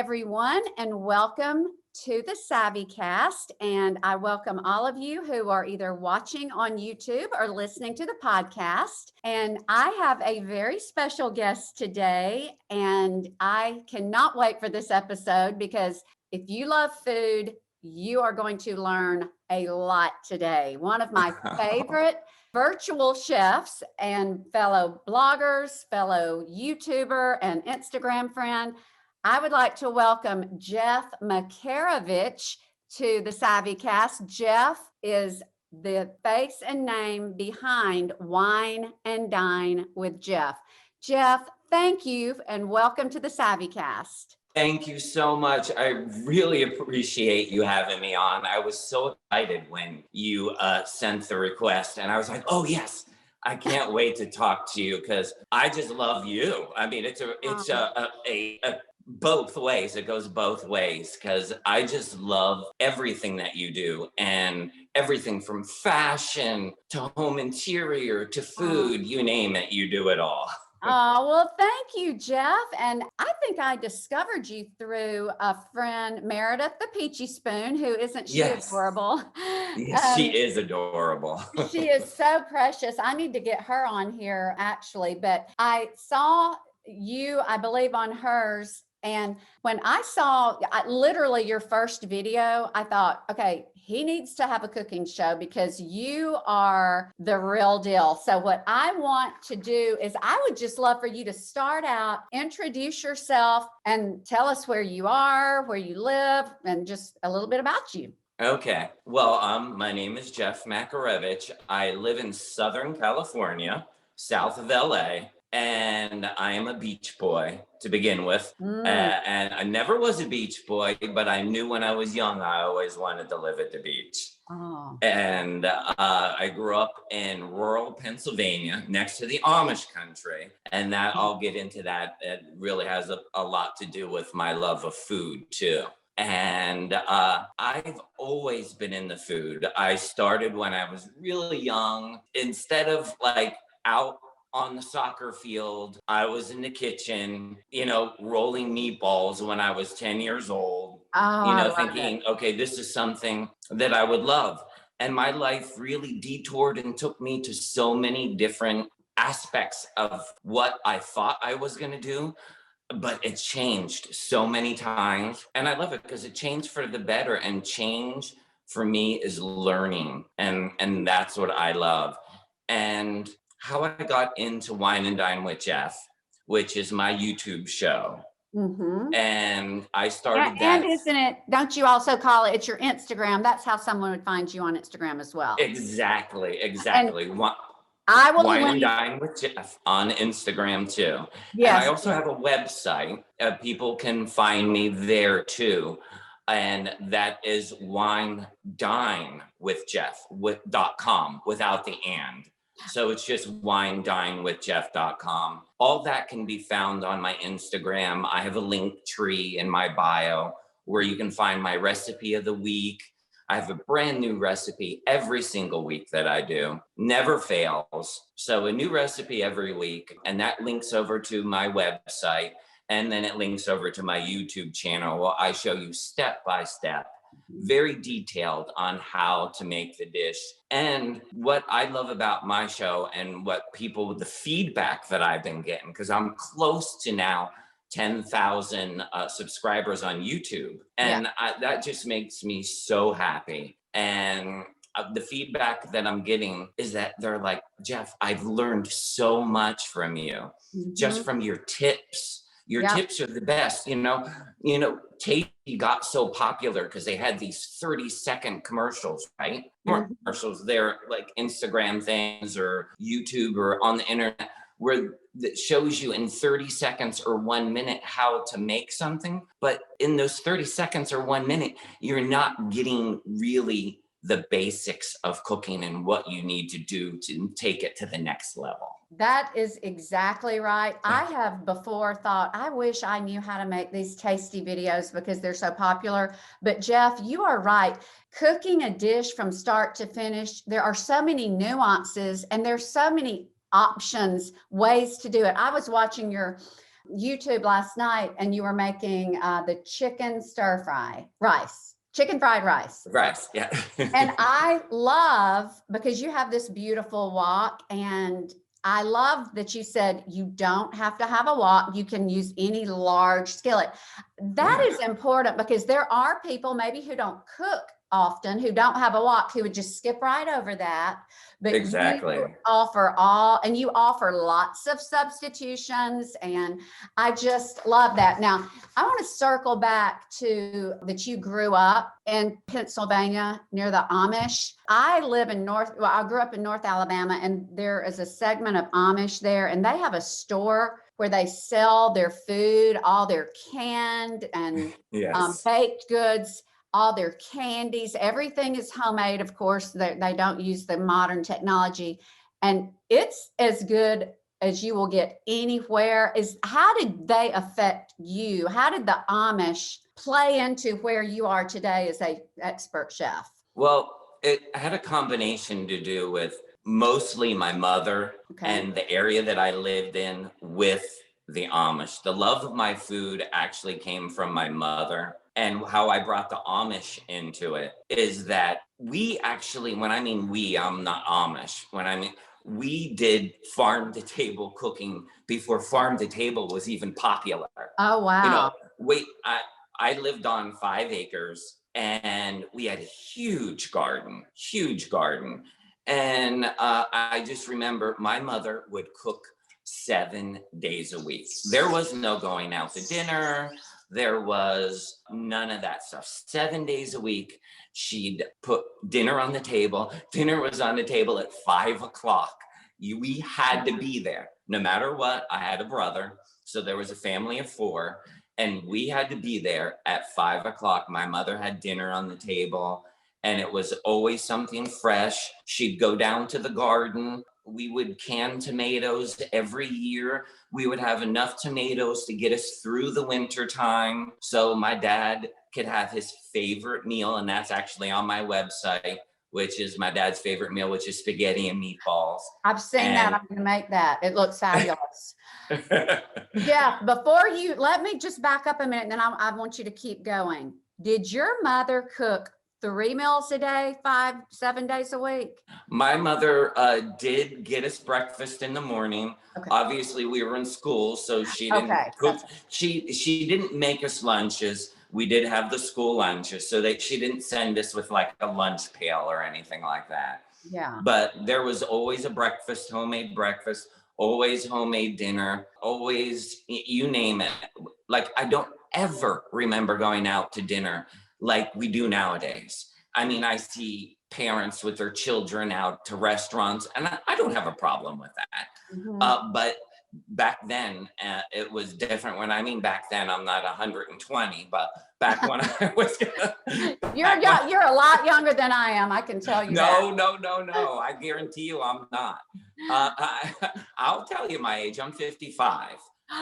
everyone, and welcome to the Savvy Cast. And I welcome all of you who are either watching on YouTube or listening to the podcast. And I have a very special guest today, and I cannot wait for this episode because if you love food, you are going to learn a lot today. One of my favorite virtual chefs and fellow bloggers, fellow YouTuber and Instagram friend. I would like to welcome Jeff Makarovich to the Savvy Cast. Jeff is the face and name behind Wine and Dine with Jeff. Jeff, thank you and welcome to the Savvy Cast. Thank you so much. I really appreciate you having me on. I was so excited when you sent the request, and I was like, oh yes, I can't wait to talk to you because I just love you. I mean, it's a both ways. It goes both ways because I just love everything that you do, and everything from fashion to home interior to food, you name it, you do it all. Oh, well, thank you, Jeff. And I think I discovered you through a friend, Meredith the Peachy Spoon, who isn't she adorable? Yes, she is adorable. She is so precious. I need to get her on here, actually. But I saw you, I believe, on hers. And when I saw literally your first video, I thought, okay, he needs to have a cooking show because you are the real deal. So what I want to do is I would just love for you to start out, introduce yourself and tell us where you are, where you live, and just a little bit about you. Okay. Well, my name is Jeff Makarovich. I live in Southern California, south of LA. And I am a beach boy to begin with. And I never was a beach boy, but I knew when I was young, I always wanted to live at the beach. Oh. And I grew up in rural Pennsylvania next to the Amish country. And that I'll get into that. It really has a lot to do with my love of food too. And I've always been in the food. I started when I was really young. Instead of like out on the soccer field, I was in the kitchen, rolling meatballs when I was 10 years old, thinking, okay, this is something that I would love. And my life really detoured and took me to so many different aspects of what I thought I was going to do. But it changed so many times. And I love it because it changed for the better. And change for me is learning. And that's what I love. And how I got into Wine and Dine with Jeff, which is my YouTube show. Mm-hmm. And I started that. And isn't it, don't you also call it's your Instagram? That's how someone would find you on Instagram as well. Exactly. I will Wine and Dine with Jeff on Instagram too. Yes. And I also have a website. People can find me there too. And that is winedinewithjeff.com without the and. So it's just winedinewithjeff.com. All that can be found on my Instagram. I have a link tree in my bio where you can find my recipe of the week. I have a brand new recipe every single week that I do. Never fails. So a new recipe every week. And that links over to my website. And then it links over to my YouTube channel where I show you step by step, very detailed on how to make the dish. And what I love about my show and what the feedback that I've been getting, because I'm close to now 10,000 subscribers on YouTube. And that just makes me so happy. And the feedback that I'm getting is that they're like, Jeff, I've learned so much from you, just from your tips. Your tips are the best, Tasty got so popular because they had these 30-second commercials, right? Commercials, they're like Instagram things or YouTube or on the internet where that shows you in 30 seconds or 1 minute how to make something. But in those 30 seconds or 1 minute, you're not getting really the basics of cooking and what you need to do to take it to the next level. That is exactly right. I have before thought, I wish I knew how to make these tasty videos because they're so popular. But Jeff, you are right. Cooking a dish from start to finish, there are so many nuances and there's so many options, ways to do it. I was watching your YouTube last night and you were making the chicken stir fry rice, chicken fried rice. Rice, yeah. And I love, because you have this beautiful wok, and I love that you said you don't have to have a wok. You can use any large skillet. That is important, because there are people maybe who don't cook often, who don't have a wok, who would just skip right over that. But Exactly. you offer all, and you offer lots of substitutions. And I just love that. Now, I want to circle back to that you grew up in Pennsylvania near the Amish. I grew up in North Alabama, and there is a segment of Amish there, and they have a store where they sell their food, all their canned and Yes. baked goods, all their candies. Everything is homemade. Of course, they don't use the modern technology, and it's as good as you will get anywhere. How did they affect you? How did the Amish play into where you are today as a expert chef? Well, it had a combination to do with mostly my mother and the area that I lived in with the Amish. The love of my food actually came from my mother. And how I brought the Amish into it is that we actually, when I mean we, I'm not Amish. We did farm to table cooking before farm to table was even popular. Oh, wow. I lived on 5 acres and we had a huge garden. And I just remember my mother would cook 7 days a week. There was no going out to dinner. There was none of that stuff. 7 days a week, she'd put dinner on the table. Dinner was on the table at 5 o'clock. We had to be there no matter what. I had a brother, so there was a family of 4, and we had to be there at 5 o'clock. My mother had dinner on the table, and it was always something fresh. She'd go down to the garden. We would can tomatoes every year. We would have enough tomatoes to get us through the winter time. So my dad could have his favorite meal, and that's actually on my website, which is my dad's favorite meal, which is spaghetti and meatballs. I've seen that. I'm going to make that. It looks fabulous. Yeah, let me just back up a minute, and then I want you to keep going. Did your mother cook 3 meals a day, 7 days a week? My mother did get us breakfast in the morning. Okay. Obviously, we were in school, so she didn't cook. She didn't make us lunches. We did have the school lunches, so she didn't send us with like a lunch pail or anything like that. Yeah. But there was always a breakfast, homemade breakfast, always homemade dinner, always, you name it. Like, I don't ever remember going out to dinner like we do nowadays. I mean, I see parents with their children out to restaurants, and I don't have a problem with that. Mm-hmm. But back then, it was different. When I mean back then, I'm not 120, but back when I was. You're a lot younger than I am. I can tell you that. No. I guarantee you, I'm not. I'll tell you my age. I'm 55.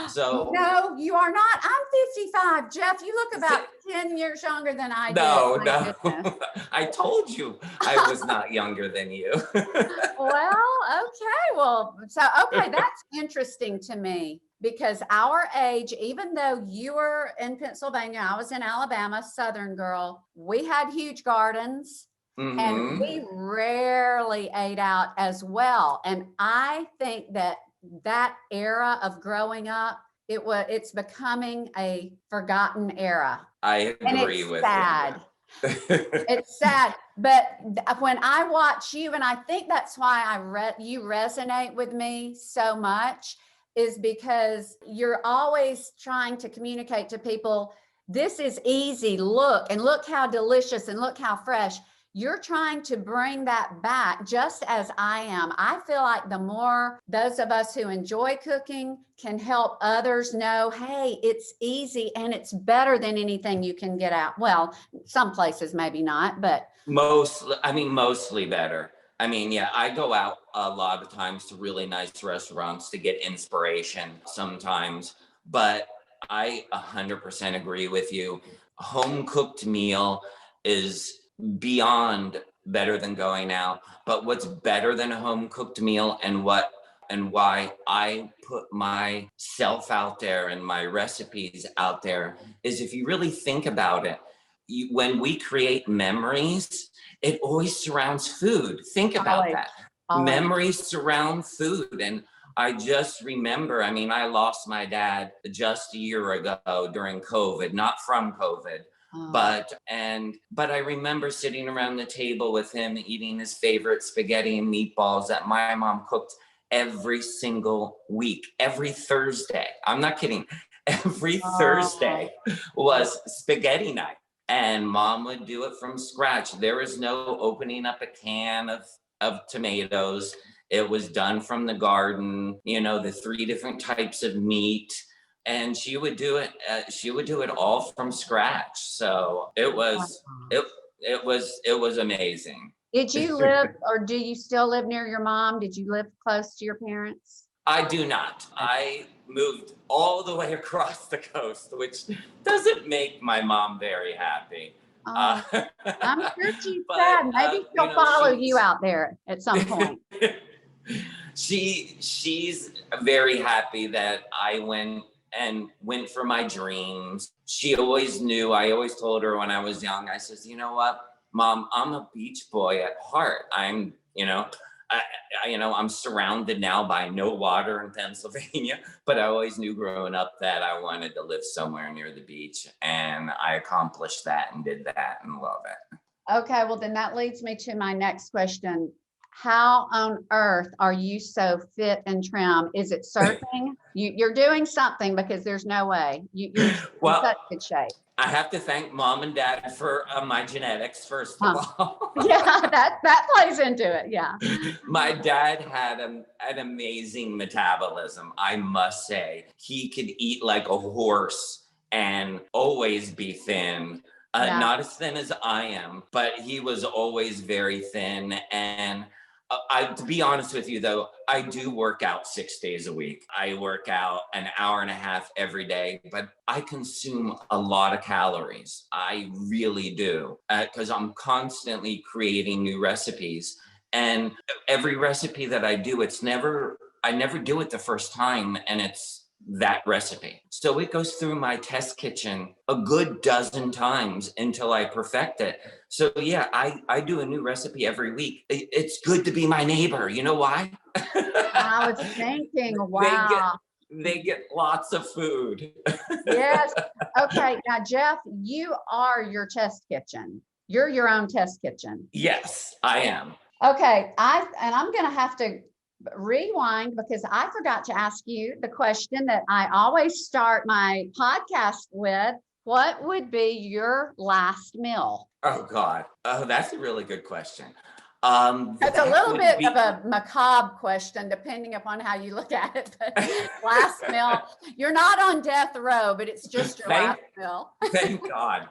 So no, you are not. I'm 55, Jeff. You look about 10 years younger than I do. No. I told you I was not younger than you. Okay, that's interesting to me, because our age, even though you were in Pennsylvania, I was in Alabama, Southern girl, we had huge gardens. Mm-hmm. And we rarely ate out as well. And I think that era of growing up, it's becoming a forgotten era. I agree with sad. you. It's sad. But when I watch you, and I think that's why you resonate with me so much, is because you're always trying to communicate to people, this is easy, look how delicious, and look how fresh. You're trying to bring that back, just as I am. I feel like the more those of us who enjoy cooking can help others know, hey, it's easy and it's better than anything you can get out. Well, some places maybe not, but mostly better. I mean, yeah, I go out a lot of times to really nice restaurants to get inspiration sometimes, but I 100% agree with you. Home cooked meal is beyond better than going out. But what's better than a home cooked meal, and what and why I put myself out there and my recipes out there is, if you really think about it, when we create memories, it always surrounds food. Think about Always. that. Always. Memories surround food. And I just remember, I mean, I lost my dad just a year ago during COVID, not from COVID. Oh. But I remember sitting around the table with him eating his favorite spaghetti and meatballs that my mom cooked every single week, every Thursday. I'm not kidding. Every Thursday was spaghetti night. And mom would do it from scratch. There was no opening up a can of tomatoes. It was done from the garden, you know, the 3 different types of meat. And she would do it all from scratch. So it was amazing. Did you live, or do you still live near your mom? Did you live close to your parents? I do not. I moved all the way across the coast, which doesn't make my mom very happy. Oh, I'm sure she's sad. Maybe she'll follow you out there at some point. She's very happy that I went for my dreams. She always knew. I always told her when I was young, I says, you know what, Mom, I'm a beach boy at heart. I'm surrounded now by no water in Pennsylvania, but I always knew growing up that I wanted to live somewhere near the beach, and I accomplished that and did that and love it. Okay, well then that leads me to my next question. How on earth are you so fit and trim? Is it surfing? You're doing something, because there's no way. You're in such good shape. I have to thank Mom and Dad for my genetics, first of all. Yeah, that plays into it. Yeah. My dad had an amazing metabolism, I must say. He could eat like a horse and always be thin. Not as thin as I am, but he was always very thin. And to be honest with you, though, I do work out 6 days a week. I work out an hour and a half every day, but I consume a lot of calories. I really do, because I'm constantly creating new recipes. And every recipe that I do, I never do it the first time, and it's that recipe. So it goes through my test kitchen a good dozen times until I perfect it. So yeah, I do a new recipe every week. It's good to be my neighbor. You know why? I was thinking, wow. They get lots of food. Yes. Okay. Now, Jeff, you are your test kitchen. You're your own test kitchen. Yes, I am. Okay. I'm going to have to rewind, because I forgot to ask you the question that I always start my podcast with. What would be your last meal? Oh God. Oh, that's a really good question. It's a little bit of a macabre question, depending upon how you look at it. But last meal, you're not on death row, but it's just your last meal. Thank God.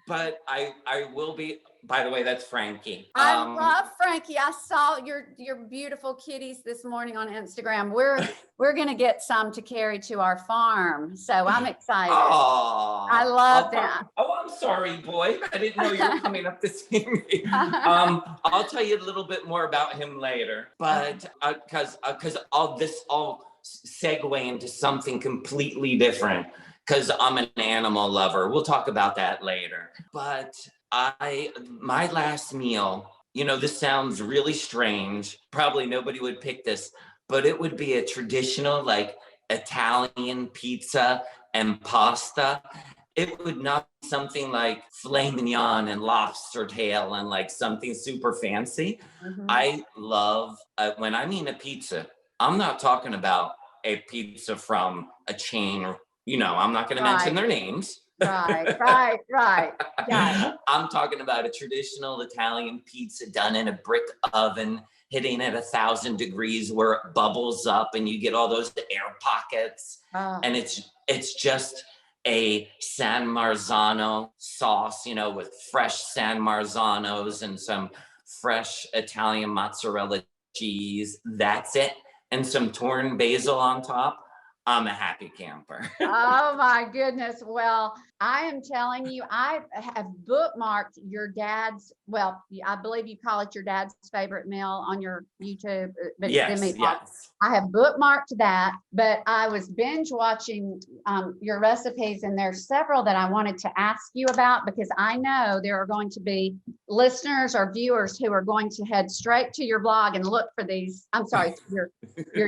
But I will be. By the way, that's Frankie. I love Frankie. I saw your beautiful kitties this morning on Instagram. We're gonna get some to carry to our farm, so I'm excited. Oh, I love that. Oh, I'm sorry, boy. I didn't know you were coming up to see me. I'll tell you a little bit more about him later, but because I'll segue into something completely different, because I'm an animal lover. We'll talk about that later. But my last meal, this sounds really strange. Probably nobody would pick this, but it would be a traditional, like, Italian pizza and pasta. It would not be something like filet mignon and lobster tail and like something super fancy. Mm-hmm. I love, when I mean a pizza, I'm not talking about a pizza from a chain, I'm not going to mention their names. Right. Yeah. I'm talking about a traditional Italian pizza done in a brick oven, hitting at 1,000 degrees where it bubbles up and you get all those air pockets. And it's just a San Marzano sauce, with fresh San Marzanos and some fresh Italian mozzarella cheese. That's it. And some torn basil on top. I'm a happy camper. Oh my goodness. Well, I am telling you, I have bookmarked your dad's, well, I believe you call it your dad's favorite meal on your YouTube, but the Yes, meatball. yes. I have bookmarked that, but I was binge watching your recipes, and there's several that I wanted to ask you about because I know there are going to be listeners or viewers who are going to head straight to your blog and look for these. I'm sorry, your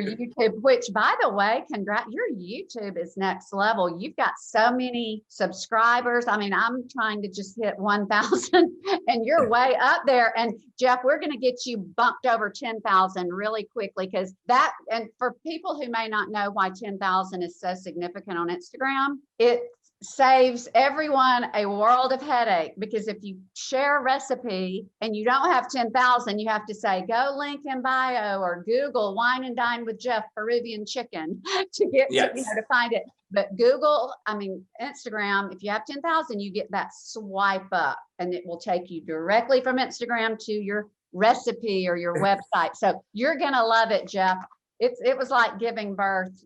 YouTube, which by the way, your YouTube is next level. You've got so many subscribers. I mean, I'm trying to just hit 1,000 and you're way up there. And Jeff, we're going to get you bumped over 10,000 really quickly because that, and for people who may not know why 10,000 is so significant on Instagram, it saves everyone a world of headache because if you share a recipe and you don't have 10,000, you have to say, go link in bio or Google Wine and Dine with Jeff Peruvian chicken to get to find it. But Google, I mean, Instagram, if you have 10,000, you get that swipe up and it will take you directly from Instagram to your recipe or your website. So you're going to love it, Jeff. It was like giving birth,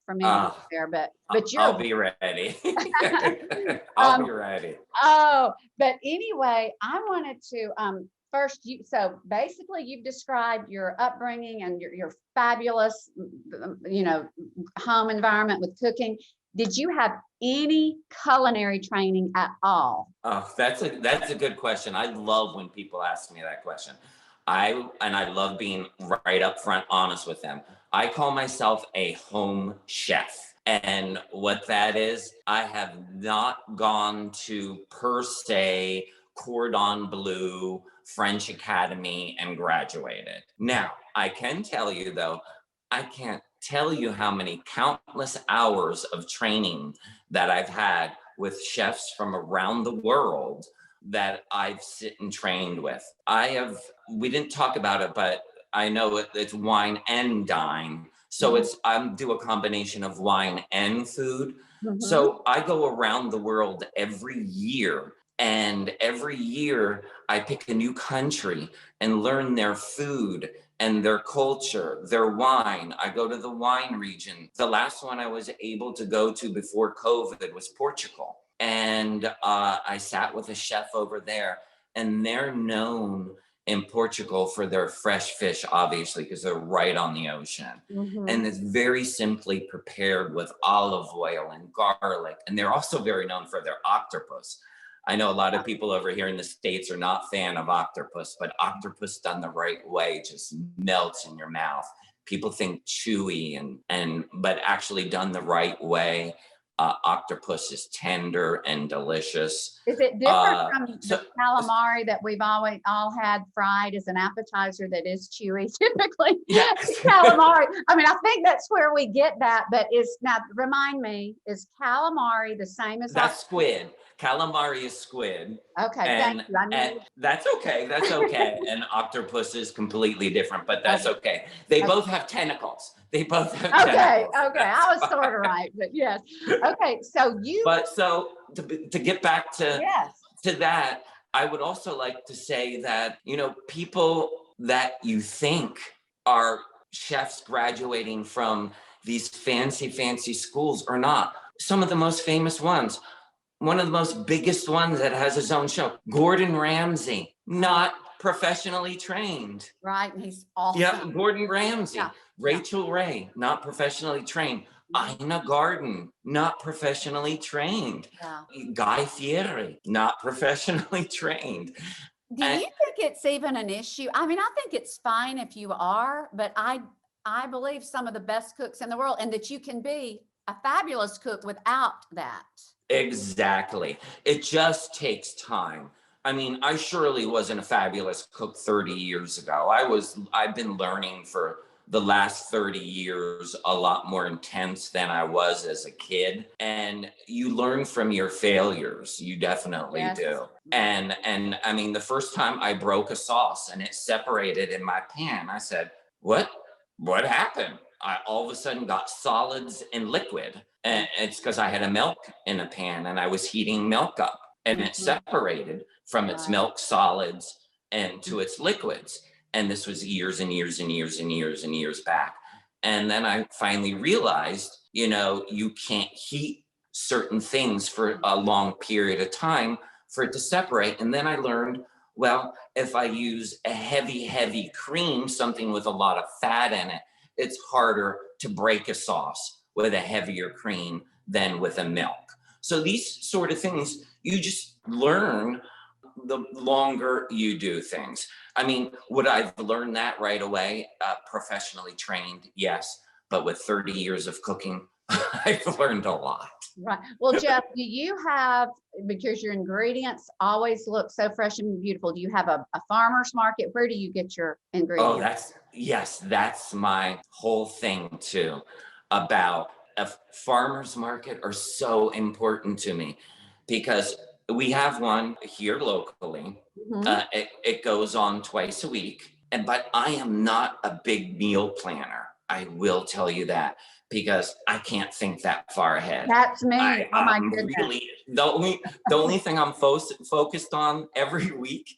for me there, but I'll be ready. I'll be ready. Oh, but anyway, I wanted to first so basically you've described your upbringing and your fabulous home environment with cooking. Did you have any culinary training at all? Oh, that's a good question. I love when people ask me that question. I love being right up front honest with them. I call myself a home chef. And what that is, I have not gone to per se Cordon Bleu French Academy and graduated. Now, I can tell you though, I can't tell you how many countless hours of training that I've had with chefs from around the world that I've sit and trained with. We didn't talk about it, but I know it's Wine and Dine. So I do a combination of wine and food. So I go around the world every year, and every year I pick a new country and learn their food and their culture, their wine. I go to the wine region. The last one I was able to go to before COVID was Portugal. And I sat with a chef over there, and they're known in Portugal for their fresh fish, obviously, because they're right on the ocean. And it's very simply prepared with olive oil and garlic. And they're also very known for their octopus. I know a lot of people over here in the States are not a fan of octopus, but octopus done the right way just melts in your mouth. People think chewy but actually done the right way. Octopus is tender and delicious. Is it different from the calamari that we've always all had fried as an appetizer that is chewy typically? Yes. Calamari. I mean, I think that's where we get that, but remind me, is calamari the same as that's squid? Calamari is squid. Okay, thank you. And that's okay. That's okay. And octopus is completely different, but that's okay. They both have tentacles. They both have tentacles. Okay. I was sort of right, but yes. Okay, so to get back to that, I would also like to say that, people that you think are chefs graduating from these fancy schools are not. Some of the most famous ones. One of the most biggest ones that has his own show, Gordon Ramsay, not professionally trained. Right, and he's awesome. Yeah, Gordon Ramsay. Rachel Ray, not professionally trained. Ina Garden, not professionally trained. Guy Fieri, not professionally trained. Do you think it's even an issue? I mean, I think it's fine if you are, but I believe some of the best cooks in the world, and that you can be a fabulous cook without that. Exactly. It just takes time. I mean, I surely wasn't a fabulous cook 30 years ago. I've been learning for the last 30 years a lot more intense than I was as a kid. And you learn from your failures. You definitely do. And I mean, the first time I broke a sauce and it separated in my pan, I said, what happened? I all of a sudden got solids and liquid. And it's because I had a milk in a pan and I was heating milk up, and it separated from its milk solids and to its liquids. And this was years and years and years and years and years back. And then I finally realized you can't heat certain things for a long period of time for it to separate. And then I learned, well, if I use a heavy cream, something with a lot of fat in it, it's harder to break a sauce with a heavier cream than with a milk. So these sort of things you just learn the longer you do things. I mean, would I've learned that right away? Professionally trained, yes. But with 30 years of cooking, I've learned a lot. Right. Well, Jeff, do you have, because your ingredients always look so fresh and beautiful, do you have a farmer's market? Where do you get your ingredients? That's my whole thing too. About a farmer's market are so important to me because we have one here locally. Mhm. It goes on twice a week, but I am not a big meal planner. I will tell you that because I can't think that far ahead. That's me. I Oh my goodness. really the only thing I'm focused on every week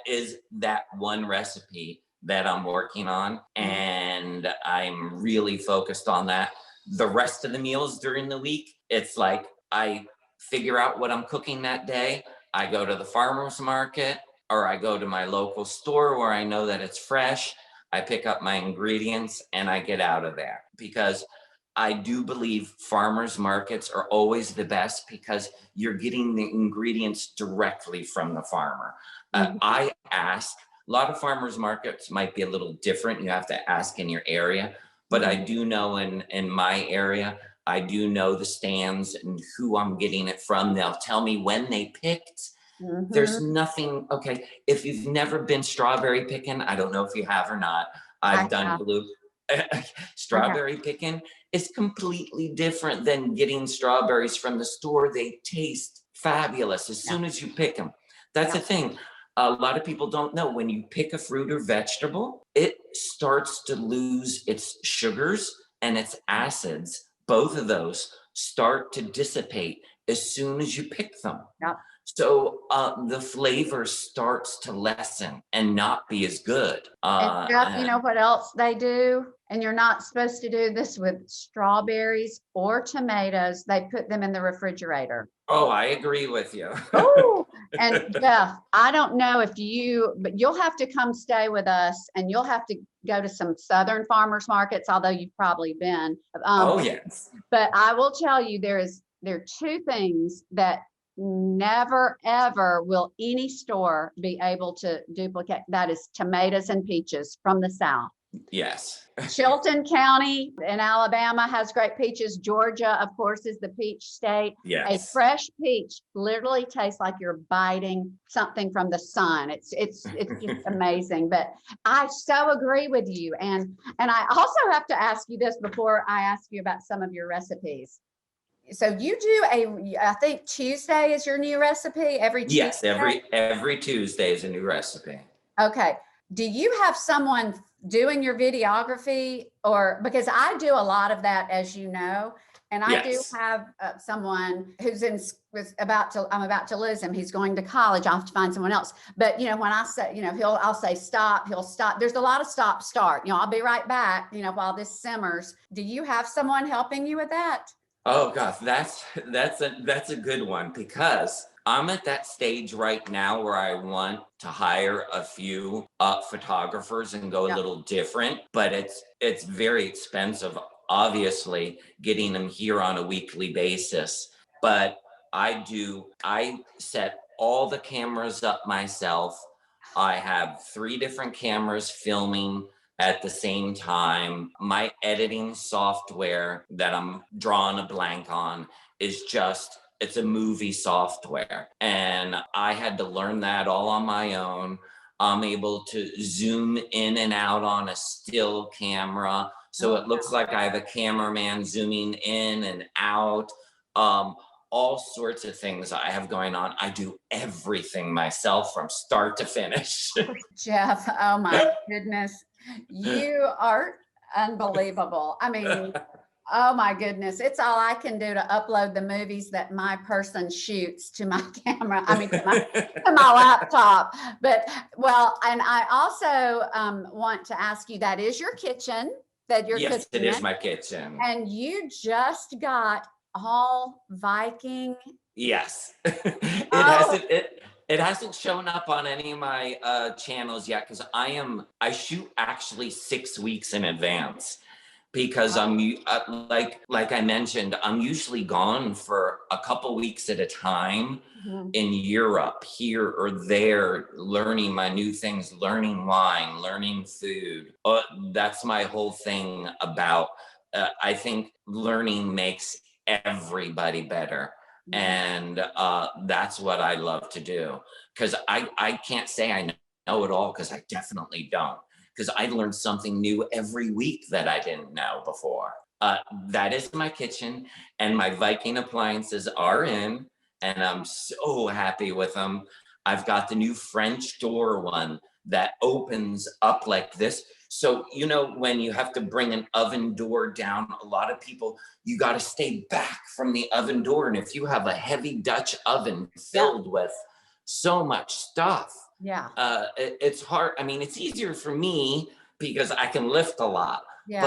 is that one recipe that I'm working on, and I'm really focused on that. The rest of the meals during the week, it's like I figure out what I'm cooking that day. I go to the farmer's market or I go to my local store where I know that it's fresh. I pick up my ingredients and I get out of there because I do believe farmers markets are always the best because you're getting the ingredients directly from the farmer. I ask, a lot of farmers markets might be a little different. You have to ask in your area, but I do know in my area, I do know the stands and who I'm getting it from. They'll tell me when they picked. There's nothing, okay, if you've never been strawberry picking, I don't know if you have or not. I I've done have. blue. I have. Strawberry picking is completely different than getting strawberries from the store. They taste fabulous as Yeah. soon as you pick them. That's Yeah. the thing. A lot of people don't know when you pick a fruit or vegetable, it starts to lose its sugars and its acids. Both of those start to dissipate as soon as you pick them. Yep. So the flavor starts to lessen and not be as good. And Jeff, you know what else they do? And you're not supposed to do this with strawberries or tomatoes. They put them in the refrigerator. Oh, I agree with you. Oh, and Jeff, I don't know if but you'll have to come stay with us and you'll have to go to some Southern farmers markets, although you've probably been. Oh, yes. But I will tell you, there are two things that never, ever will any store be able to duplicate. That is tomatoes and peaches from the South. Yes. Chilton County in Alabama has great peaches. Georgia, of course, is the peach state. Yes. A fresh peach literally tastes like you're biting something from the sun. It's just amazing. But I so agree with you. And I also have to ask you this before I ask you about some of your recipes. So you do I think Tuesday is your new recipe every Tuesday? Yes, every Tuesday is a new recipe. Okay. Do you have someone doing your videography, or because I do a lot of that, as you know, and I do have someone who's I'm about to lose him. He's going to college. I'll have to find someone else. But when I say, I'll say stop, he'll stop. There's a lot of stop start, I'll be right back, while this simmers. Do you have someone helping you with that? Oh gosh, that's a good one because I'm at that stage right now where I want to hire a few photographers and go a little different, but it's very expensive, obviously, getting them here on a weekly basis. But I set all the cameras up myself. I have 3 different cameras filming at the same time. My editing software that I'm drawing a blank on is it's a movie software. And I had to learn that all on my own. I'm able to zoom in and out on a still camera. So it looks like I have a cameraman zooming in and out. All sorts of things I have going on. I do everything myself from start to finish. Jeff, oh my goodness. You are unbelievable. I mean, oh my goodness. It's all I can do to upload the movies that my person shoots to my camera. I mean, to my laptop. But and I also want to ask you, that is your kitchen. that you're Yes, it cooking is in. my kitchen. And you just got all Viking. Yes. Oh, It hasn't shown up on any of my channels yet because I shoot actually 6 weeks in advance because like I mentioned, I'm usually gone for a couple weeks at a time mhm. in Europe, here or there, learning my new things, learning wine, learning food. That's my whole thing about. I think learning makes everybody better, Yeah. and that's what I love to do. Because I can't say I know it all because I definitely don't. Because I learn something new every week that I didn't know before. That is my kitchen, and my Viking appliances are in, and I'm so happy with them. I've got the new French door one that opens up like this. So, you know, when you have to bring an oven door down, a lot of people, you got to stay back from the oven door. And if you have a heavy Dutch oven Yeah. filled with so much stuff, Yeah. it's hard. I mean, it's easier for me because I can lift a lot, Yeah.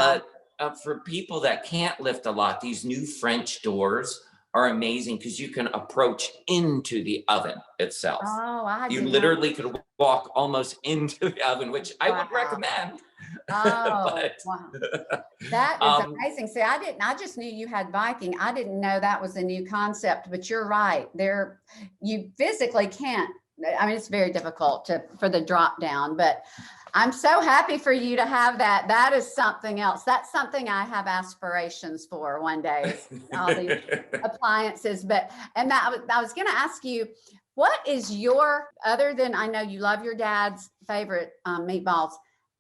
but for people that can't lift a lot, these new French doors are amazing because you can approach into the oven itself. Oh, I You did not. literally could walk almost into the oven, which I would Wow. recommend. Oh, But wow. That is um, amazing. See, I just knew you had Viking. I didn't know that was a new concept, but you're right. You physically can't. I mean, it's very difficult for the drop down, but I'm so happy for you to have that. That is something else. That's something I have aspirations for one day, is all these appliances. And I was going to ask you, what is other than, I know you love your dad's favorite meatballs.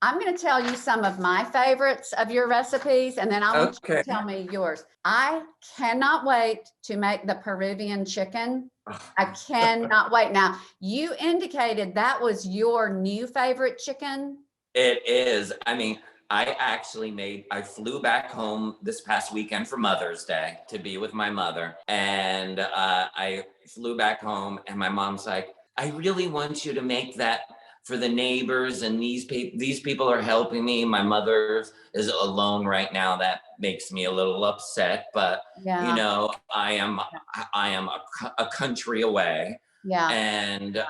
I'm going to tell you some of my favorites of your recipes, and then I want you to okay. tell me yours. I cannot wait to make the Peruvian chicken. I cannot wait. Now, you indicated that was your new favorite chicken. It is. I mean, I flew back home this past weekend for Mother's Day to be with my mother. And I flew back home, and my mom's like, I really want you to make that for the neighbors. And these people are helping me. My mother is alone right now. That makes me a little upset. But, you Yeah, know, I am a country away. yeah. And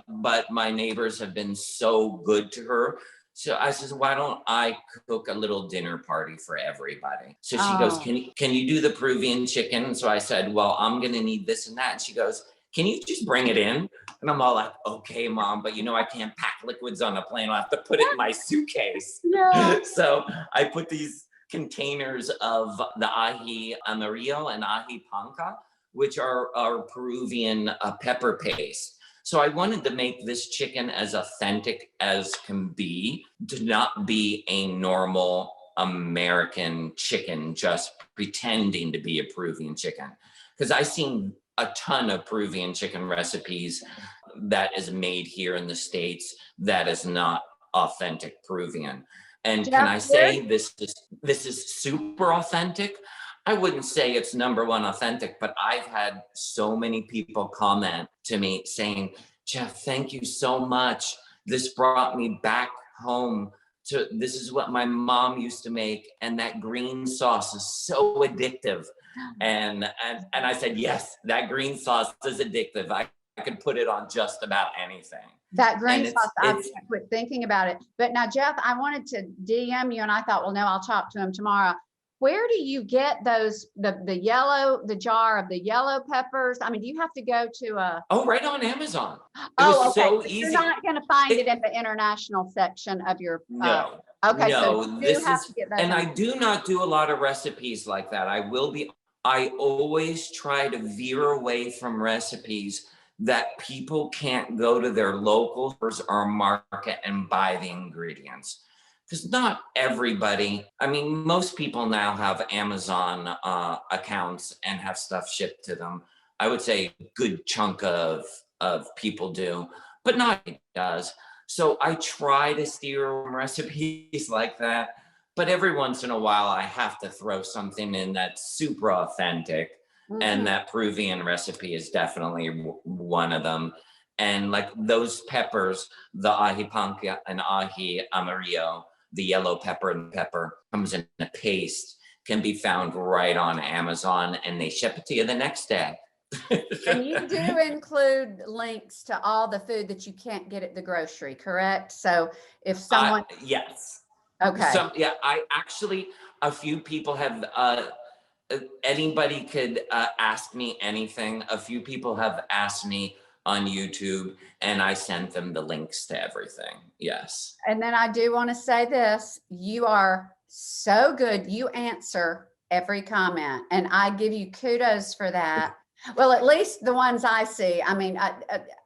but my neighbors have been so good to her, so I says, why don't I cook a little dinner party for everybody? So she goes, Oh, can you do the Peruvian chicken? And so I said, well, I'm gonna need this and that. And she goes, can you just bring it in? And I'm all like, okay, mom, but you know I can't pack liquids on a plane. I'll have to put it in my suitcase. yeah. So I put these containers of the ají amarillo and ají panca, which are our Peruvian pepper paste. So I wanted to make this chicken as authentic as can be, to not be a normal American chicken, just pretending to be a Peruvian chicken. Because I've seen a ton of Peruvian chicken recipes that is made here in the States that is not authentic Peruvian. And can Jeff, I say this is super authentic? I wouldn't say it's number one authentic, but I've had so many people comment to me saying, Jeff, thank you so much. This brought me back home to, this is what my mom used to make. And that green sauce is so addictive. And I said, yes, that green sauce is addictive. I could put it on just about anything. that green And sauce, I can't quit thinking about it. But now, Jeff, I wanted to DM you, and I thought, well, no, I'll talk to him tomorrow. Where do you get those, the jar of the yellow peppers? I mean, do you have to go to a, oh, right on Amazon. It oh, was okay. so But you're easy. not going to find it in the international section of your, No, okay. So no, you do this have is, to get those. and I do not do a lot of recipes like that. I always try to veer away from recipes that people can't go to their local stores or market and buy the ingredients. Because not everybody, I mean, most people now have Amazon accounts and have stuff shipped to them. I would say a good chunk of people do, but not everybody does. So I try to steer from recipes like that. But every once in a while, I have to throw something in that's super authentic. Mhm. And that Peruvian recipe is definitely one of them. And like those peppers, the ají panca and ají amarillo, the yellow pepper and pepper comes in a paste, can be found right on Amazon, and they ship it to you the next day. And you do include links to all the food that you can't get at the grocery, correct? So if someone, yes. okay. Yeah, I actually, a few people have, anybody could ask me anything. A few people have asked me on YouTube, and I sent them the links to everything. Yes. And then I do want to say this, you are so good. You answer every comment, and I give you kudos for that. Well, at least the ones I see. I mean,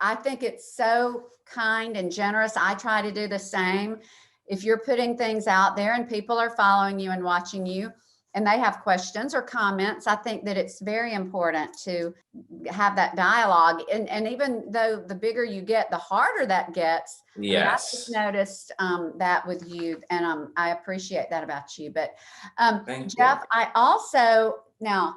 I think it's so kind and generous. I try to do the same. If you're putting things out there and people are following you and watching you, and they have questions or comments, I think that it's very important to have that dialogue. And even though the bigger you get, the harder that gets. Yes. I mean, I just noticed that with you, and I appreciate that about you. But Jeff, I also, now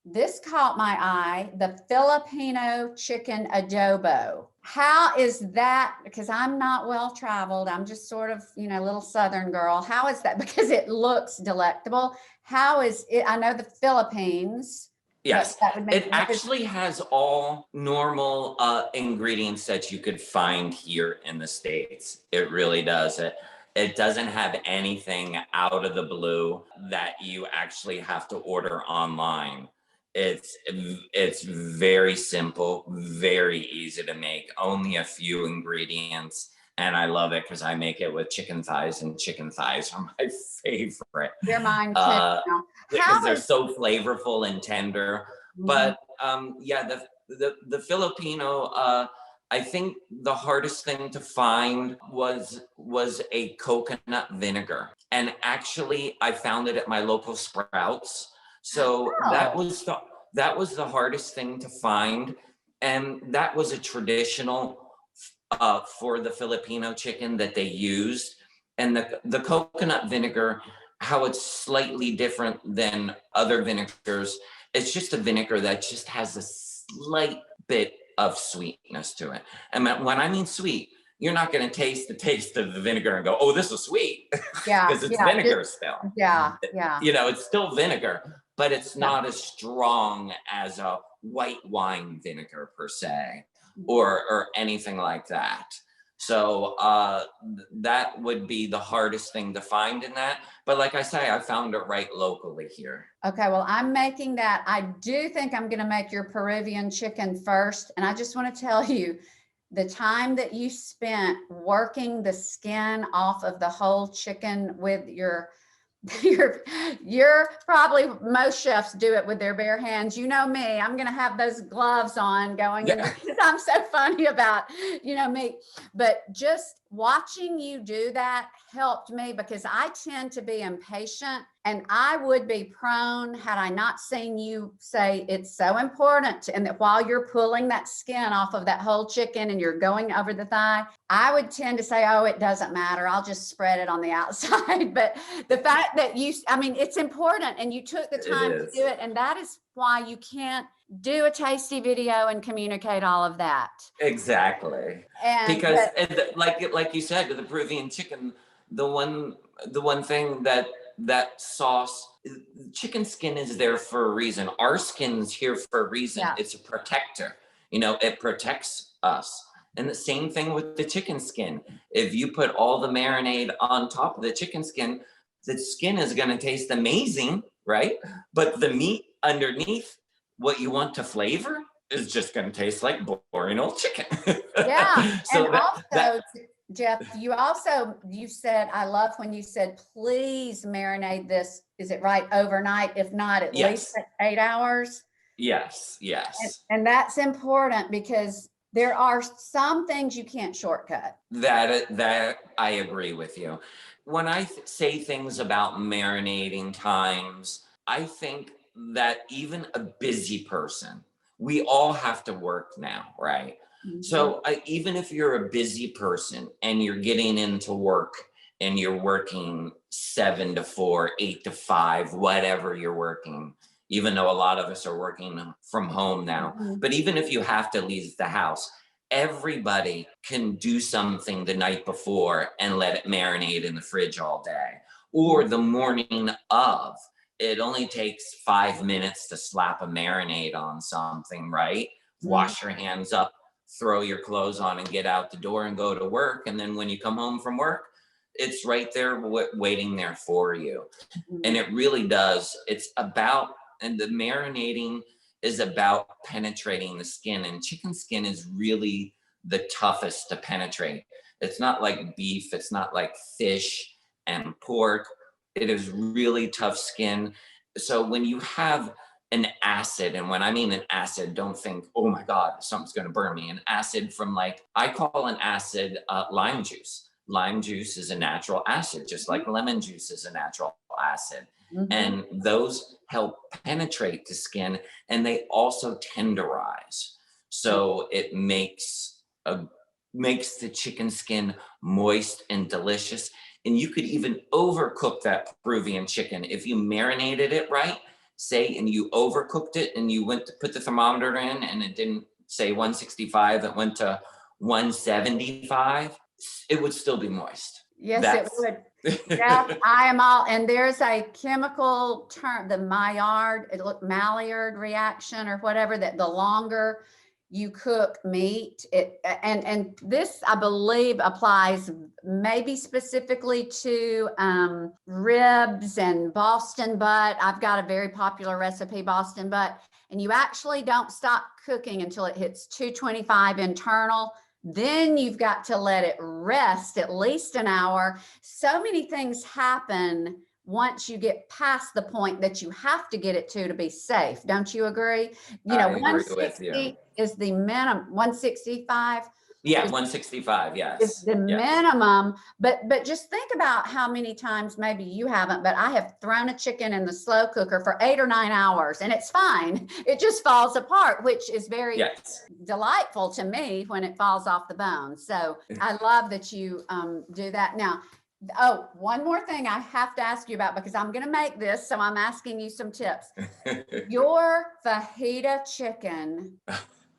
this caught my eye, the Filipino chicken adobo. How is that? Because I'm not well traveled. I'm just sort of, little Southern girl. How is that? Because it looks delectable. How is it? I know the Philippines. Yes, it actually has all normal ingredients that you could find here in the States. It really does. It doesn't have anything out of the blue that you actually have to order online. It's very simple, very easy to make, only a few ingredients. And I love it because I make it with chicken thighs, and chicken thighs are my favorite. They're mine too. Because they're so flavorful and tender. Mhm. But yeah, the Filipino, I think the hardest thing to find was a coconut vinegar. And actually I found it at my local Sprouts. So that was the hardest thing to find. And that was a traditional for the Filipino chicken that they used. And the coconut vinegar, how it's slightly different than other vinegars, it's just a vinegar that just has a slight bit of sweetness to it. And when I mean sweet, you're not going to taste the taste of the vinegar and go, oh, this is sweet. Yeah. Because it's vinegar still. Yeah. It's still vinegar, but it's not as strong as a white wine vinegar per se, or anything like that. So that would be the hardest thing to find in that. But like I say, I found it right locally here. Okay, well, I'm making that. I do think I'm going to make your Peruvian chicken first. And I just want to tell you, the time that you spent working the skin off of the whole chicken with you're probably, most chefs do it with their bare hands. You know me, I'm going to have those gloves on going, because I'm so funny about, me. But just watching you do that helped me, because I tend to be impatient, and I would be prone, had I not seen you say it's so important, and that while you're pulling that skin off of that whole chicken and you're going over the thigh, I would tend to say, oh, it doesn't matter, I'll just spread it on the outside. But the fact that it's important, and you took the time to do it, and that is why you can't do a tasty video and communicate all of that. Exactly. Because like you said, the Peruvian chicken, the one thing that sauce, chicken skin is there for a reason. Our skin's here for a reason. Yeah. It's a protector. It protects us. And the same thing with the chicken skin. If you put all the marinade on top of the chicken skin, the skin is going to taste amazing, right? But the meat underneath, what you want to flavor, is just going to taste like boring old chicken. Yeah. So and Jeff, you said, I love when you said, please marinate this, is it right, overnight? If not, at least 8 hours? Yes. And that's important, because there are some things you can't shortcut. That I agree with you. When I say things about marinating times, I think that even a busy person, we all have to work now, right? Mm-hmm. So even if you're a busy person and you're getting into work and you're working 7 to 4, 8 to 5, whatever you're working, even though a lot of us are working from home now, but even if you have to leave the house, everybody can do something the night before and let it marinate in the fridge all day, or the morning of. It only takes 5 minutes to slap a marinade on something, right? Wash your hands up, throw your clothes on, and get out the door and go to work. And then when you come home from work, it's right there waiting there for you. And it really does. It's about, and the marinating is about penetrating the skin. And chicken skin is really the toughest to penetrate. It's not like beef, it's not like fish and pork. It is really tough skin. So when you have an acid, and when I mean an acid, don't think, oh my God, something's going to burn me. An acid from, like, I call an acid lime juice. Lime juice is a natural acid, just like lemon juice is a natural acid. And those help penetrate the skin, and they also tenderize. So it makes the chicken skin moist and delicious. And you could even overcook that Peruvian chicken if you marinated it right, say, and you overcooked it, and you went to put the thermometer in and it didn't say 165, it went to 175, it would still be moist. Yes, it would. Yeah, I am all, and there's a chemical term, the Maillard reaction or whatever, that the longer you cook meat, and this, I believe, applies maybe specifically to ribs and Boston butt. I've got a very popular recipe, Boston butt, and you actually don't stop cooking until it hits 225 internal. Then you've got to let it rest at least an hour. So many things happen once you get past the point that you have to get it to be safe. Don't you agree? You know, 160 is the minimum. 165. Yeah, 165, yes. Is the minimum, but just think about how many times, maybe you haven't, but I have thrown a chicken in the slow cooker for 8 or 9 hours and it's fine. It just falls apart, which is very delightful to me when it falls off the bone. So I love that you do that. Now, one more thing I have to ask you about, because I'm going to make this, so I'm asking you some tips. Your fajita chicken,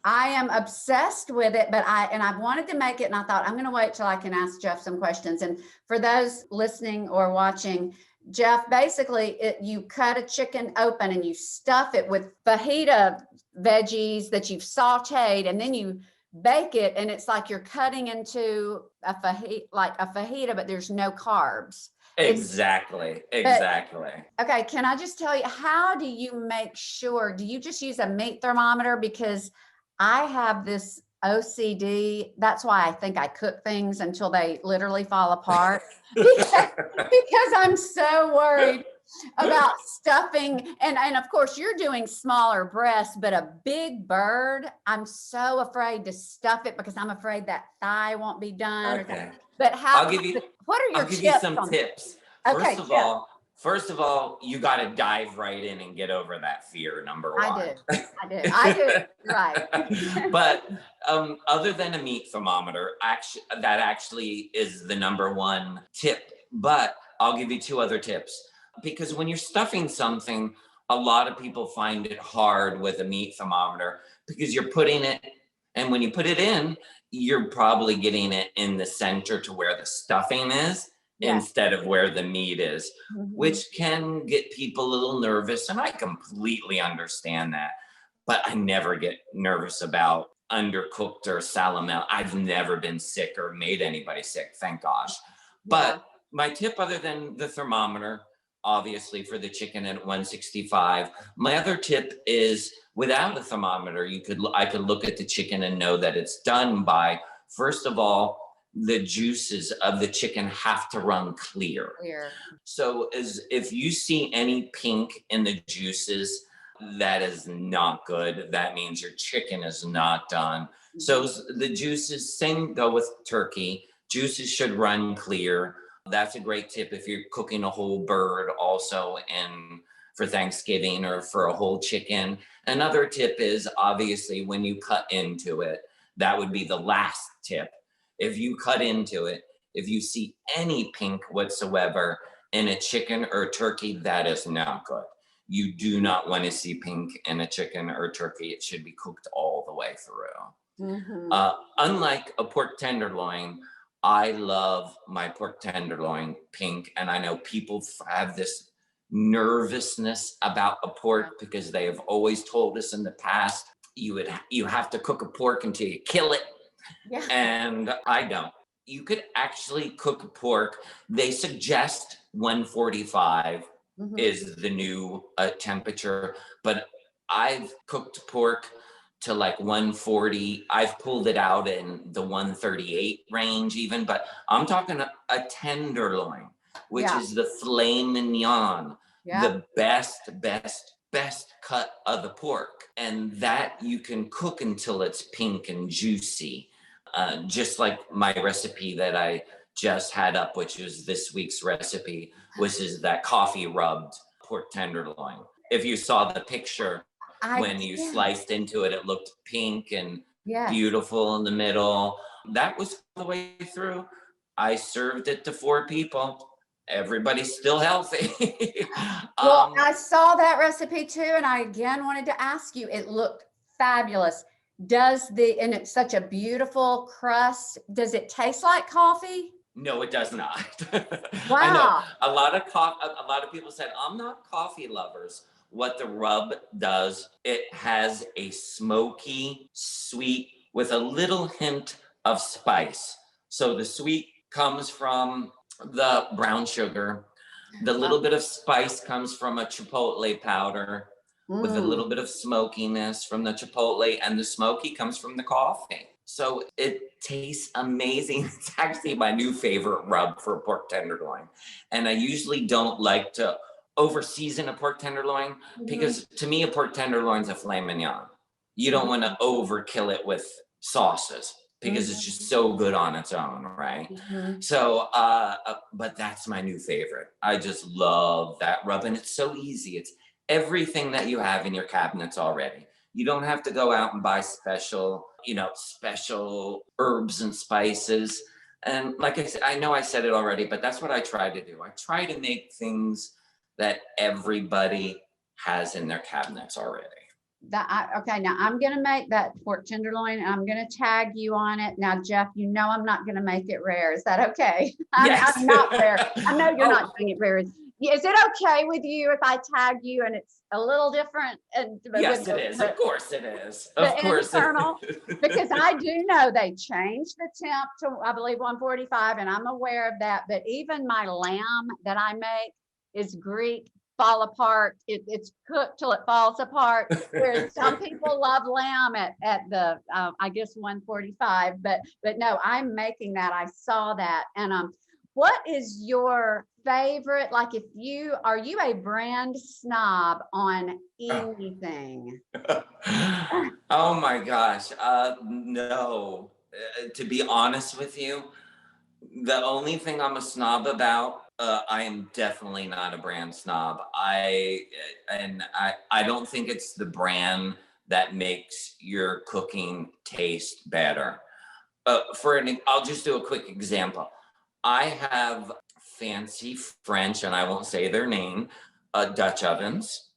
I am obsessed with it, but I've wanted to make it, and I thought I'm going to wait till I can ask Jeff some questions. And for those listening or watching, Jeff, basically you cut a chicken open and you stuff it with fajita veggies that you've sauteed, and then you bake it, and it's like you're cutting into a fajita, but there's no carbs. Exactly. Okay, can I just tell you, how do you make sure, do you just use a meat thermometer? Because I have this OCD. That's why I think I cook things until they literally fall apart, because I'm so worried about stuffing. And of course, you're doing smaller breasts, but a big bird, I'm so afraid to stuff it because I'm afraid that thigh won't be done. Okay. But I'll give you some tips. Okay, First of all, you got to dive right in and get over that fear, number one. I do. Right. But other than a meat thermometer, that actually is the number one tip. But I'll give you 2 other tips. Because when you're stuffing something, a lot of people find it hard with a meat thermometer, because you're putting it, and when you put it in, you're probably getting it in the center to where the stuffing is. Instead of where the meat is, which can get people a little nervous. And I completely understand that. But I never get nervous about undercooked or salmonella. I've never been sick or made anybody sick, thank gosh. But my tip, other than the thermometer, obviously for the chicken at 165, my other tip is, without a thermometer, I could look at the chicken and know that it's done by, first of all, the juices of the chicken have to run clear. So if you see any pink in the juices, that is not good. That means your chicken is not done. So the juices, same go with turkey. Juices should run clear. That's a great tip if you're cooking a whole bird also for Thanksgiving or for a whole chicken. Another tip is, obviously, when you cut into it, that would be the last tip. If you cut into it, if you see any pink whatsoever in a chicken or turkey, that is not good. You do not want to see pink in a chicken or turkey. It should be cooked all the way through. Mhm. Unlike a pork tenderloin, I love my pork tenderloin pink. And I know people have this nervousness about a pork because they have always told us in the past you have to cook a pork until you kill it. Yeah. And I don't. You could actually cook a pork. They suggest 145 Mhm. is the new temperature, but I've cooked pork to like 140. I've pulled it out in the 138 range even, but I'm talking a tenderloin, which Yeah. is the filet mignon, Yeah. the best cut of the pork. And that you can cook until it's pink and juicy. Just like my recipe that I just had up, which is this week's recipe, which is that coffee rubbed pork tenderloin. If you saw the picture, I when you did. sliced into it, it looked pink and Yes. beautiful in the middle. That was the way through. I served it to 4 people. Everybody's still healthy. Well, I saw that recipe too, and I again wanted to ask you, it looked fabulous. And it's such a beautiful crust. Does it taste like coffee? No, it does not. I know Wow. a lot of people said I'm not coffee lovers. What the rub does, it has a smoky, sweet with a little hint of spice. So the sweet comes from the brown sugar. The little bit of spice comes from a chipotle powder with a Mm. little bit of smokiness from the chipotle, and the smoky comes from the coffee. So it tastes amazing. It's actually my new favorite rub for pork tenderloin. And I usually don't like to over season a pork tenderloin Mhm. because to me, a pork tenderloin's a filet mignon. You don't want to overkill it with sauces because it's Mhm. just so good on its own, right? Mhm. So, but that's my new favorite. I just love that rub, and it's so easy. It's everything that you have in your cabinets already. You don't have to go out and buy special herbs and spices. And like I said, I know I said it already, but that's what I try to do. I try to make things that everybody has in their cabinets already. Okay, now I'm gonna make that pork tenderloin and I'm gonna tag you on it. Now, Jeff, you know I'm not gonna make it rare. Is that okay? Yes. I'm not rare. I know you're Oh, not doing it rare. Is it okay with you if I tag you and it's a little different and with yes, it is. Of course it is. the Of course it internal? Because is. I do know they changed the temp to, I believe, 145, and I'm aware of that. But even my lamb that I make is Greek, fall apart. It's cooked till it falls apart. Whereas some people love lamb at the I guess 145, but no, I'm making that. I saw that, and what is your favorite? Like, are you a brand snob on anything? Oh my gosh. No. To be honest with you, the only thing I'm a snob about, I am definitely not a brand snob. I don't think it's the brand that makes your cooking taste better. I'll just do a quick example. I have fancy French, and I won't say their name, Dutch ovens.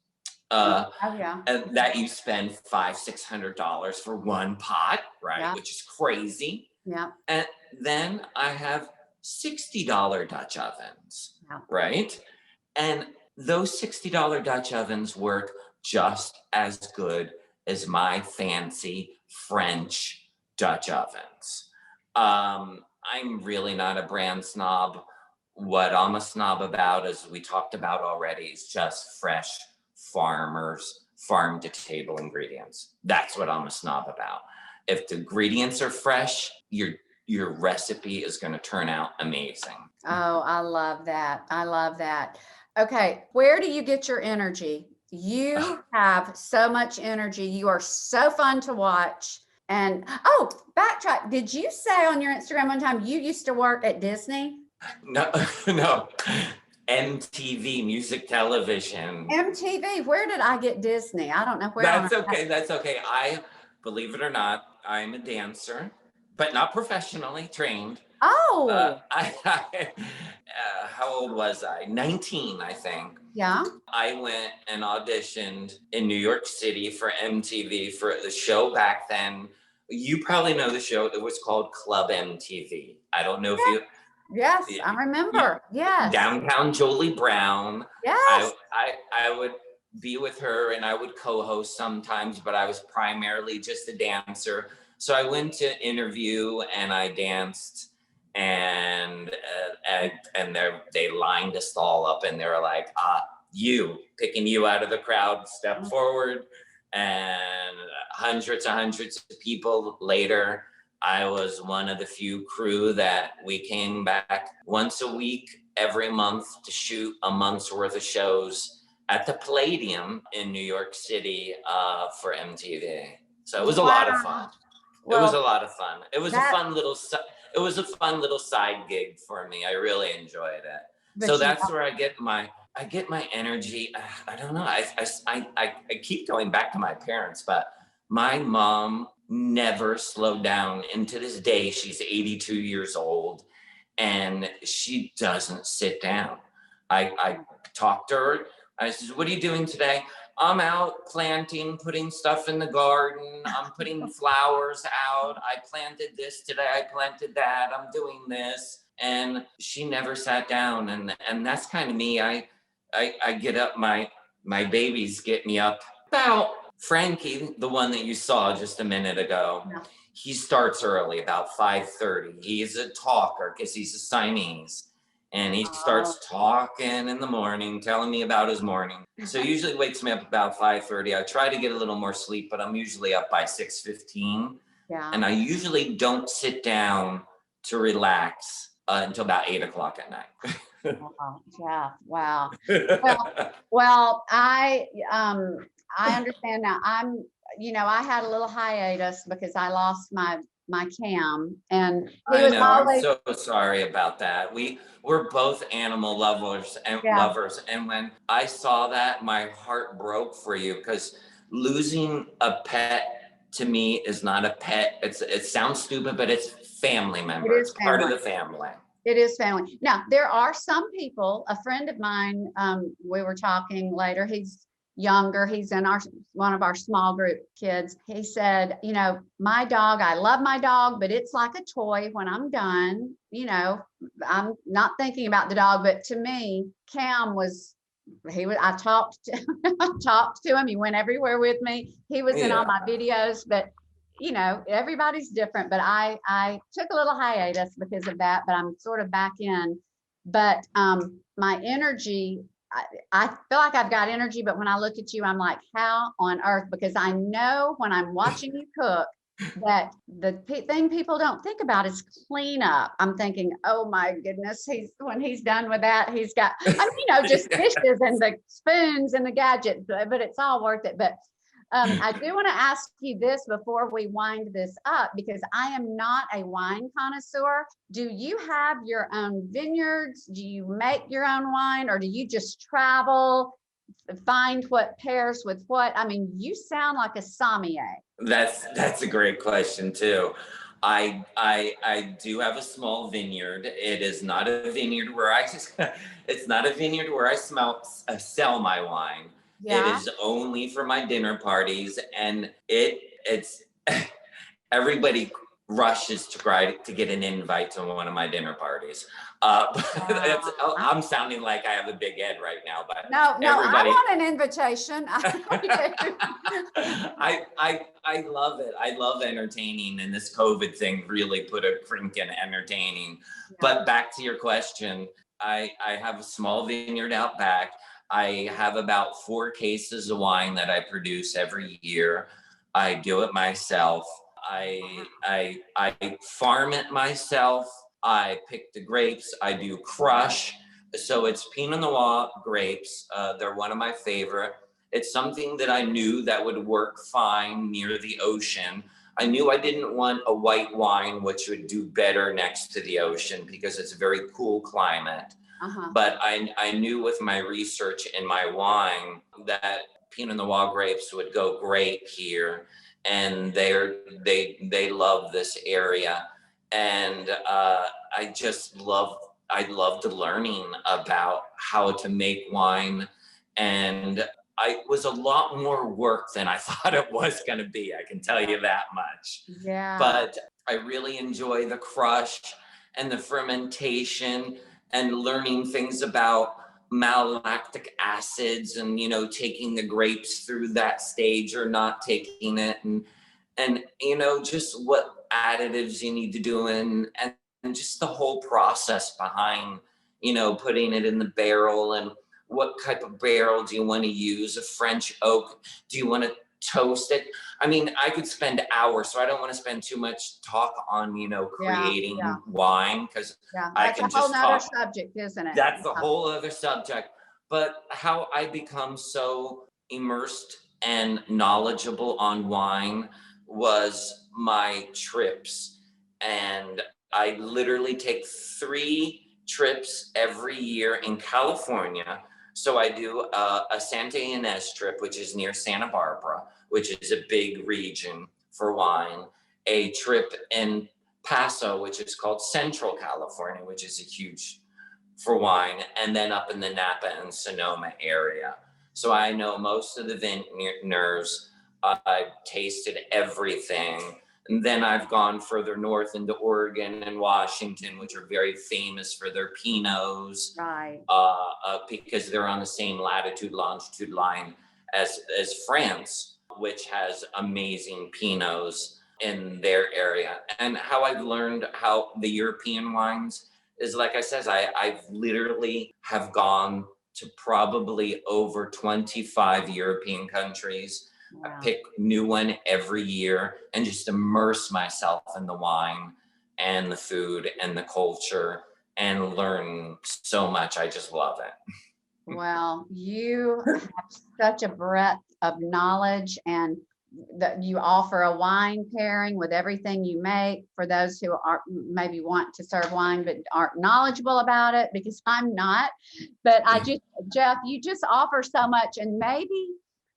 Uh, Oh yeah, and that you spend $500-600 for one pot, right? yeah, Which is crazy. yeah, And then I have $60 Dutch ovens, yeah. right? And those $60 Dutch ovens work just as good as my fancy French Dutch ovens. I'm really not a brand snob. What I'm a snob about, as we talked about already, is just fresh farmers, farm to table ingredients. That's what I'm a snob about. If the ingredients are fresh, your recipe is going to turn out amazing. Oh, I love that. I love that. Okay, where do you get your energy? You have so much energy. You are so fun to watch. And oh, backtrack. Did you say on your Instagram one time you used to work at Disney? No, no. MTV, music television. MTV. Where did I get Disney? I don't know where on. That's okay. That's okay. Believe it or not, I'm a dancer, but not professionally trained. Oh, How old was I? 19, I think. yeah. I went and auditioned in New York City for MTV for the show back then. You probably know the show. It was called Club MTV. I don't know if you. Yes, I remember. Yes. Downtown Jolie Brown. Yes. I would be with her and I would co-host sometimes, but I was primarily just a dancer. So I went to interview and I danced, and they lined us all up and they were like, you, picking you out of the crowd, step forward. And hundreds of people later, I was one of the few crew that we came back once a week, every month, to shoot a month's worth of shows at the Palladium in New York City for MTV. So it was a lot of fun. It was a lot of fun. It was a fun little side gig for me. I really enjoyed it. So that's where I get my energy. I don't know. I keep going back to my parents, but my mom never slowed down. And to this day, she's 82 years old and she doesn't sit down. I talked to her. I said, what are you doing today? I'm out planting, putting stuff in the garden. I'm putting flowers out. I planted this today. I planted that. I'm doing this. And she never sat down. And that's kind of me. I get up, my babies get me up. About Frankie, the one that you saw just a minute ago, he starts early, about 5:30. He's a talker because he's a Siamese. And he starts talking in the morning, telling me about his morning. So usually wakes me up about 5:30. I try to get a little more sleep, but I'm usually up by 6:15. Yeah. And I usually don't sit down to relax until about 8 o'clock at night. Wow. Yeah. Wow. Well, I understand now. I had a little hiatus because I lost my cam, and I know. I'm so sorry about that. We're both animal lovers and and when I saw that, my heart broke for you, because losing a pet to me is not a pet. It sounds stupid, but it's family member. It's part of the family. It is family. Now, there are some people, a friend of mine, we were talking later, he's younger, he's in one of our small group kids. He said, my dog, I love my dog, but it's like a toy when I'm done. I'm not thinking about the dog, but to me, Cam I talked to him. He went everywhere with me. He was in all my videos, but everybody's different, but I took a little hiatus because of that, but I'm sort of back in. But my energy, I feel like I've got energy, but when I look at you, I'm like, how on earth? Because I know when I'm watching you cook that the thing people don't think about is cleanup. I'm thinking, oh my goodness, when he's done with that, he's got, just dishes and the spoons and the gadgets, but it's all worth it. But I do want to ask you this before we wind this up, because I am not a wine connoisseur. Do you have your own vineyards? Do you make your own wine, or do you just travel, find what pairs with what? I mean, you sound like a sommelier. That's a great question too. I do have a small vineyard. It is not a vineyard where it's not a vineyard where I sell my wine. Yeah. It is only for my dinner parties, and it's everybody rushes to try to get an invite to one of my dinner parties. I'm sounding like I have a big head right now, but no, I want an invitation. I love it. I love entertaining, and this COVID thing really put a crank in entertaining. Yeah. But back to your question, I have a small vineyard out back. I have about 4 cases of wine that I produce every year. I do it myself. I farm it myself. I pick the grapes. I do crush. So it's Pinot Noir grapes. They're one of my favorite. It's something that I knew that would work fine near the ocean. I knew I didn't want a white wine, which would do better next to the ocean because it's a very cool climate. But I knew with my research in my wine that Pinot Noir grapes would go great here, and they love this area, and I loved learning about how to make wine, and I was a lot more work than I thought it was going to be. I can tell you that much. Yeah. But I really enjoy the crush and the fermentation and learning things about malolactic acids and, you know, taking the grapes through that stage or not taking it, and you know, just what additives you need to do, and just the whole process behind, you know, putting it in the barrel, and what type of barrel do you want to use? A French oak? Do you want to toast it? I mean, I could spend hours, so I don't want to spend too much talk on, you know, Yeah. creating Yeah. wine, because Yeah. I That's a can whole just nother talk. subject, isn't it? That's a Yeah. whole other subject. But how I become so immersed and knowledgeable on wine was my trips. And I literally take 3 trips every year in California. So I do a Santa Ynez trip, which is near Santa Barbara, which is a big region for wine. A trip in Paso, which is called Central California, which is a huge for wine, and then up in the Napa and Sonoma area. So I know most of the vintners. I've tasted everything. And then I've gone further north into Oregon and Washington, which are very famous for their Pinots, Right. because they're on the same latitude, longitude line as France, which has amazing Pinots in their area. And how I've learned how the European wines is, like I said, I've literally have gone to probably over 25 European countries. I Wow. pick new one every year and just immerse myself in the wine and the food and the culture and learn so much. I just love it. Well, you have such a breadth of knowledge, and that you offer a wine pairing with everything you make for those who are maybe want to serve wine but aren't knowledgeable about it, because I'm not. But Jeff, you just offer so much, and maybe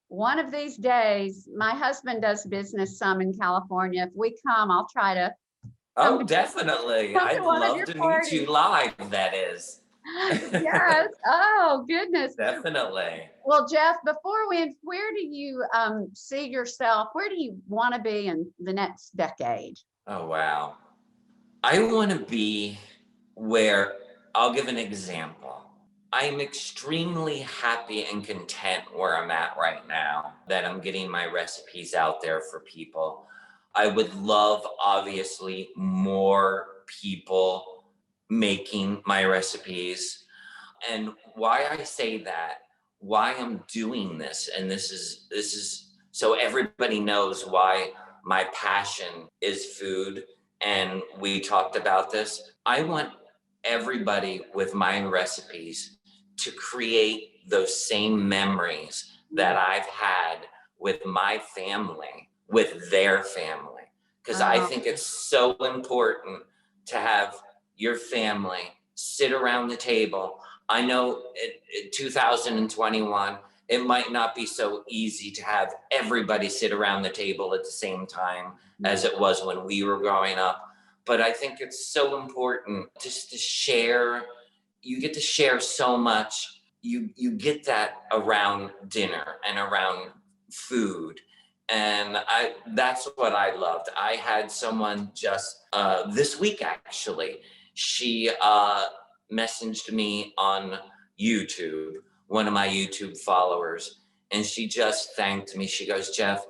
one of these days, my husband does business some in California. If we come, I'll try to come Oh, to, definitely. come to I'd one of love your to meet you parties. live, that is. Yes. Oh, goodness. Definitely. Well, Jeff, before we end, where do you see yourself? Where do you want to be in the next decade? Oh, wow. I want to be where, I'll give an example. I'm extremely happy and content where I'm at right now, that I'm getting my recipes out there for people. I would love, obviously, more people making my recipes. And why I say that, why I'm doing this, and this is so everybody knows why my passion is food, and we talked about this. I want everybody with my recipes to create those same memories that I've had with my family, with their family. Because I Oh, think it's so important to have your family sit around the table. I know in 2021, it might not be so easy to have everybody sit around the table at the same time as it was when we were growing up. But I think it's so important just to share. You get to share so much. You get that around dinner and around food. And that's what I loved. I had someone just this week, actually. She messaged me on YouTube, one of my YouTube followers, and she just thanked me. She goes, Jeff,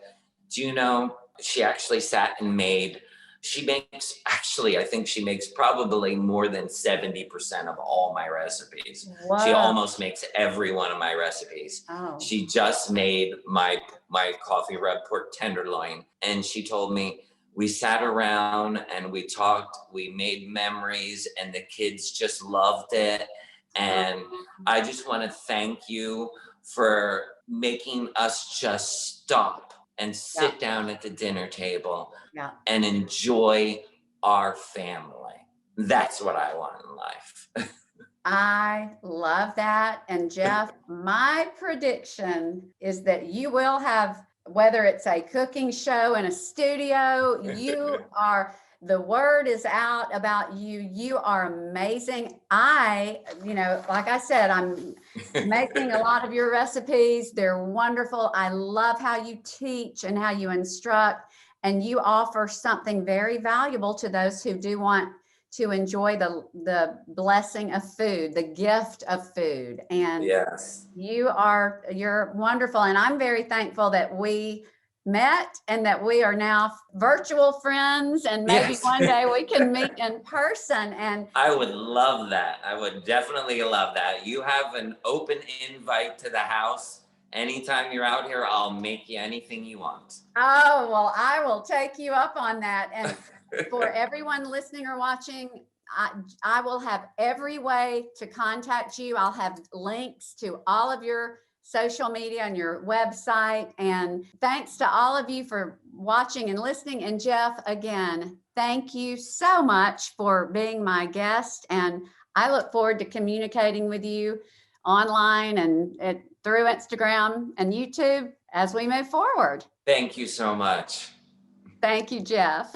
do you know, she actually sat and made, she makes, actually, I think she makes probably more than 70% of all my recipes. She wow. almost makes every one of my recipes. Oh, She just made my coffee rub pork tenderloin, and she told me, we sat around and we talked, we made memories, and the kids just loved it. And I just want to thank you for making us just stop and yeah, sit down at the dinner table yeah. and enjoy our family. That's what I want in life. I love that. And Jeff, my prediction is that you will have, whether it's a cooking show in a studio, you are the word is out about you. You are amazing. Like I said, I'm making a lot of your recipes. They're wonderful. I love how you teach and how you instruct, and you offer something very valuable to those who do want to enjoy the blessing of food, the gift of food. And Yes. you're wonderful. And I'm very thankful that we met and that we are now virtual friends, and maybe Yes. one day we can meet in person. And I would love that. I would definitely love that. You have an open invite to the house. Anytime you're out here, I'll make you anything you want. oh, well, I will take you up on that. And for everyone listening or watching, I will have every way to contact you. I'll have links to all of your social media and your website. And thanks to all of you for watching and listening. And Jeff, again, thank you so much for being my guest. And I look forward to communicating with you online and through Instagram and YouTube as we move forward. Thank you so much. Thank you, Jeff.